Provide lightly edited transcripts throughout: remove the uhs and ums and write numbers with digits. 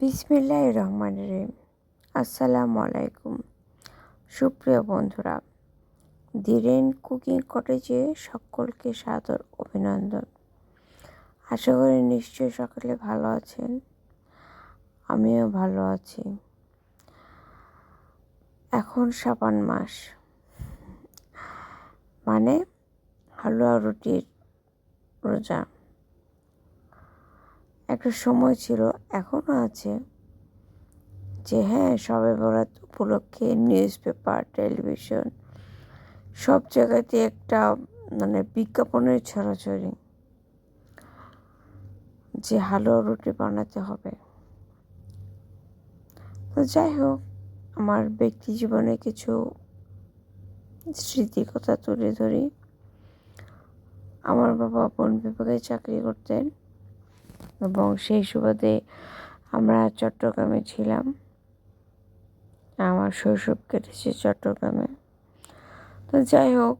বিসমিল্লাহির রহমানির রহিম। আসসালামু আলাইকুম সুপ্রিয় বন্ধুরা, ধীরেন কুকিং কটেজে সকলকে সাদর অভিনন্দন। আশা করি নিশ্চয়ই সকলে ভালো আছেন, আমিও ভালো আছি। এখন শাবান মাস, মানে হালুয়া রুটির রোজা। একটা সময় ছিল, এখনও আছে, যে শবে বরাত উপলক্ষে নিউজ পেপার, টেলিভিশন সব জায়গাতে একটা বিজ্ঞাপনের ছড়াছড়ি যে হালুয়া রুটি বানাতে হবে। তো যাই হোক, আমার ব্যক্তি জীবনে কিছু স্মৃতির কথা তুলে ধরি। আমার বাবা বন বিভাগে চাকরি করতেন এবং সেই সুবাদে আমরা চট্টগ্রামে ছিলাম। আমার শৈশব কেটেছে চট্টগ্রামে। তো যাই হোক,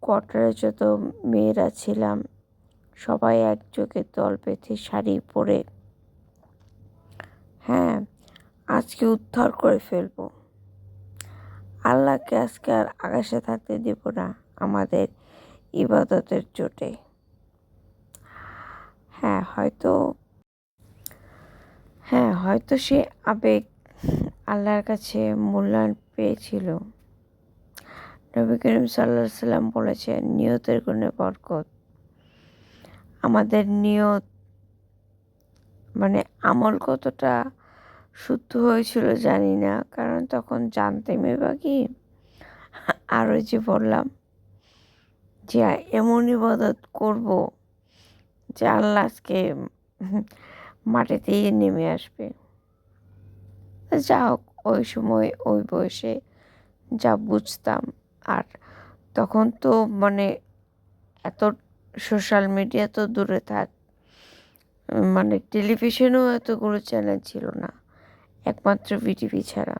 কোয়ার্টারে যত মেয়েরা ছিলাম সবাই একযোগে দল বেঁধে শাড়ি পরে আজকে উদ্ধার করে ফেলবো, আল্লাহকে আজকে আর আকাশে থাকতে দেব না আমাদের ইবাদতের চোটে। হয়তো সে আবেগ আল্লাহর কাছে মূল্যায়ন পেয়েছিল। নবী করিম সাল্লাল্লাহু আলাইহি সাল্লাম বলেছেন, নিয়তের গুণে বরকত। আমাদের নিয়ত আমল কতটা শুদ্ধ হয়েছিল জানি না, কারণ তখন জানতামই বা কি। আর ওই যে বললাম যে এমন ইবাদত করব যে আল্লাহ আজকে মাটিতেই নেমে আসবে। যা হোক, ওই সময় ওই বয়সে যা বুঝতাম। আর তখন তো এত সোশ্যাল মিডিয়া তো দূরে থাক, টেলিভিশনেও এতগুলো চ্যানেল ছিল না, একমাত্র বিটিভি ছাড়া।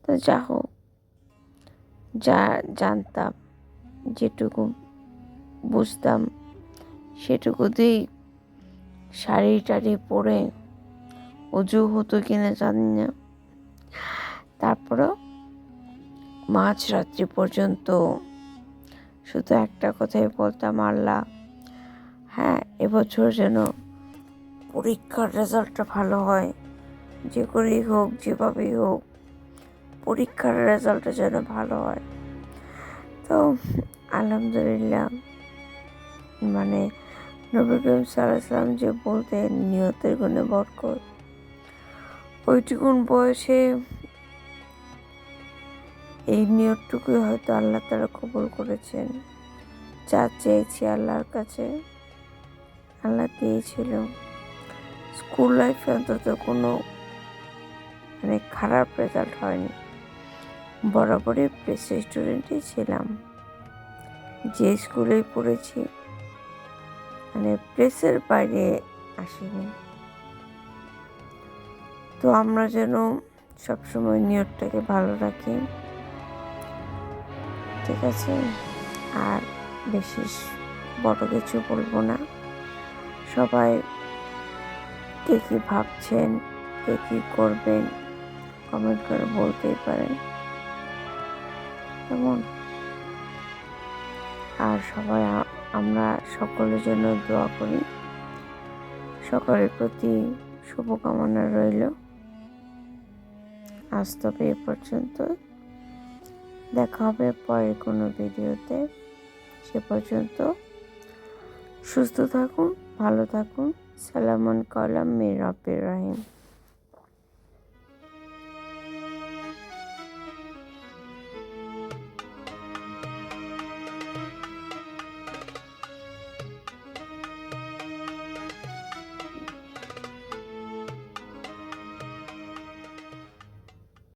তো যা হোক, যা জানতাম, যেটুকু বুঝতাম সেটুকুতেই শাড়ি টাড়ি পরে অজু হতো কিনা জানি না। তারপরেও মাঝরাত্রি পর্যন্ত শুধু একটা কথাই বলতাম, আল্লাহ এবছর যেন পরীক্ষার রেজাল্টটা ভালো হয়, যে করেই হোক, যেভাবেই হোক, পরীক্ষার রেজাল্টটা যেন ভালো হয়। তো আলহামদুলিল্লাহ, নবী করিম সাল্লাল্লাহু আলাইহি সাল্লাম যে বলতেন নিয়তের গুণে বরকত, ওইটুকুন বয়সে এই নিয়তটুকুই হয়তো আল্লাহ তাআলা কবুল করেছেন। যা চেয়েছি আল্লাহর কাছে আল্লাহ দিয়েছিল। স্কুল লাইফে অন্তত কোনো খারাপ রেজাল্ট হয়নি, বরাবরই প্রেস স্টুডেন্টই ছিলাম। যে স্কুলেই পড়েছি প্রেসের বাইরে আসিনি। তো আমরা যেন সবসময় নিয়তটাকে ভালো রাখি, ঠিক আছে? আর বেশি বড় কিছু বলবো না। সবাই কে কী ভাবছেন, কে কী করবেন, কমেন্ট করে বলতেই পারেন, কেমন? আর সবাই আমরা সকলের জন্য দোয়া করি। সকলের প্রতি শুভকামনা রইল। আজ তবে এ পর্যন্ত, দেখা হবে পরের কোনো ভিডিওতে। সে পর্যন্ত সুস্থ থাকুন, ভালো থাকুন। সালামুন কালাম মির রব্বির রহিম।